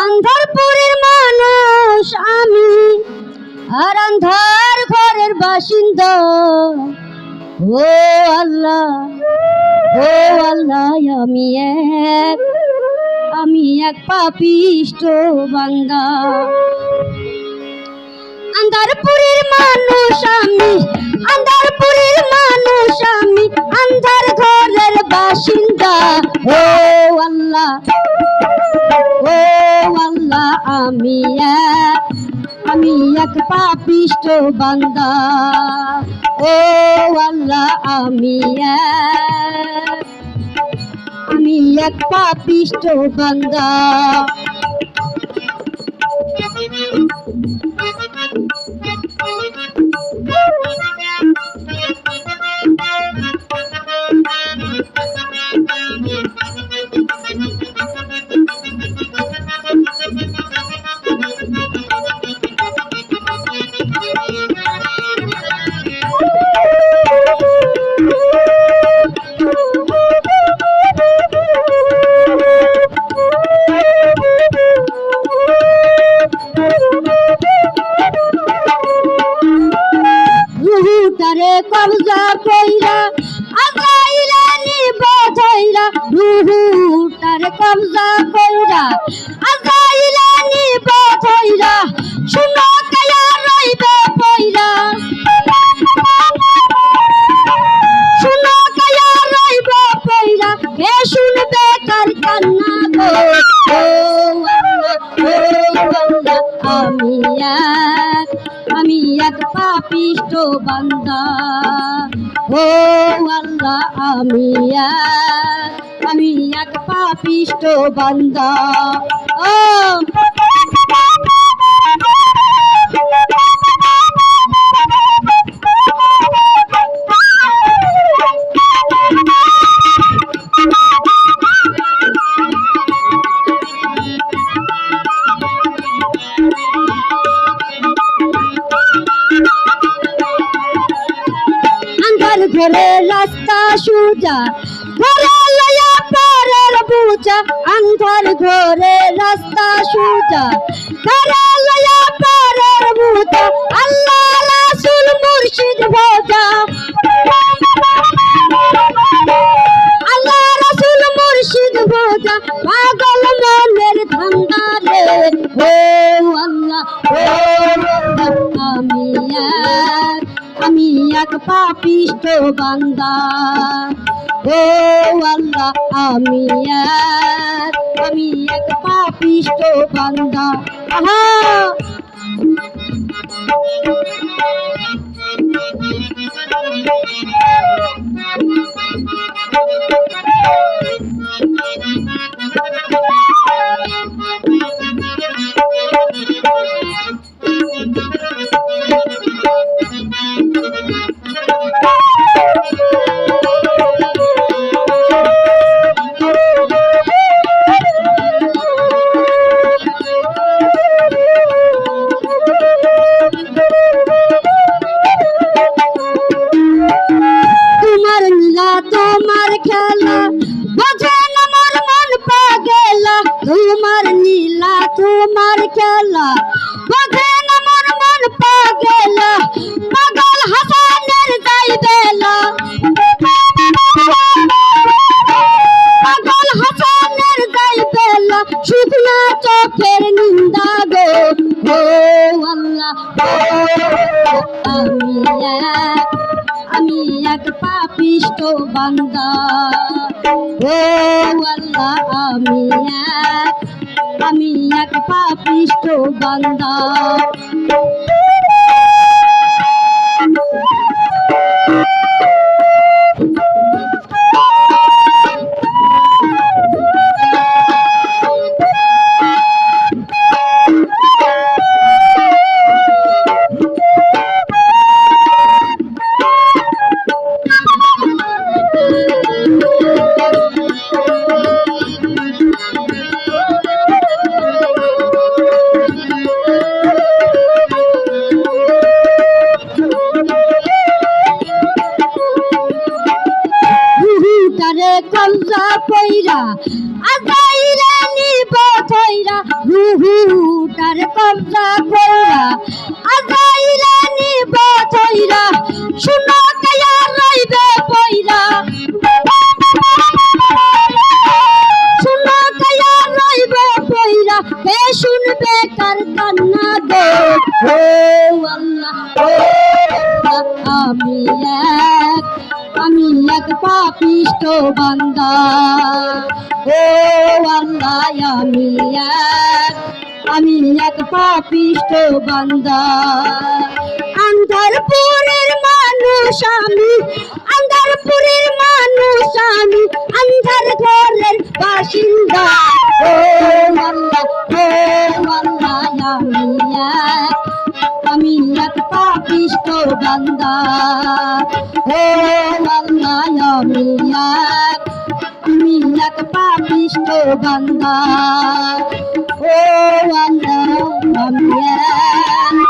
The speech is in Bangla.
আন্ধারপুরের মানুষ আমি, আর আন্ধার ঘরের বাসিন্দা। ও আল্লাহ, ও আল্লাহ, আমি এক পাপিষ্ট বান্দা। আন্ধারপুরের মানুষ আমি, আন্ধারপুরের মানুষ আমি, আন্ধার ঘরের বাসিন্দা। ও আল্লাহ, ও আল্লাহ, আমি এক পাপিষ্ট বান্দা। ও আল্লাহ, আমি এক পাপিষ্ট বান্দা। রুহুটারে কবজা কইরা আজাইরা নিব ধইরা, রুহুটারে কবজা কইরা আজাইরা নিব ধইরা, শুনো কায়া রইবে পইরা, শুনো কায়া রইবে পইরা, কে শুনবে কার কান্না গো। ও আল্লাহ, আমি এক পাপিষ্ট বান্দা। ও আল্লাহ, আমি এক পাপিষ্ট বান্দা। ও ঘরে রাস্তা সুজা, ঘরে লয়া পরের বুঝা, আন্ধার ঘরে রাস্তা সুজা, ঘরে লয়া পরের বুঝা, আল্লাহ রাসূল মুর্শিদ ভোজা, আল্লাহ রাসূল মুর্শিদ ভোজা, পাগল মনের ধান্দা রে। ও আল্লাহ, আমি এক পাপিষ্ট বান্দা। ও আল্লাহ, আমি এক পাপিষ্ট বান্দা। আহা তোমার খেলা বোঝে না মোর মন পাগলা, তোমার নীলা তোমার খেলা বোঝে না মোর মন পাগলা, পাগল হাসানের যাইবেলা, পাগল হাসানের যাইবেলা, শুকনা চোখের নিন্দা গো। ও আল্লাহ, আমি এক পাপিষ্ট বান্দা। ও আল্লাহ, আমি এক পাপিষ্ট বান্দা। কবজা কইরা আজাইরা নিব ধইরা, কবজা কইরা আজাইরা নিব থইরা শুনো কায়া রইবে পয়রা শুনো কায়া রইবে পয়রা কে শুনবে কার কান্না গো ও আল্লাহ আমি এক পাপিষ্ঠ বান্দা ও আল্লাহ আমি এক পাপিষ্ঠ বান্দা আন্ধারপুরের মানুষ আমি আন্ধারপুরের মানুষ আমি আন্ধার ঘরের বাসিন্দা ও আল্লাহ আমি এক পাপিষ্ঠ বান্দা ও আল্লাহ আমি এক পাপিষ্ঠ বান্দা ও আল্লাহ আমি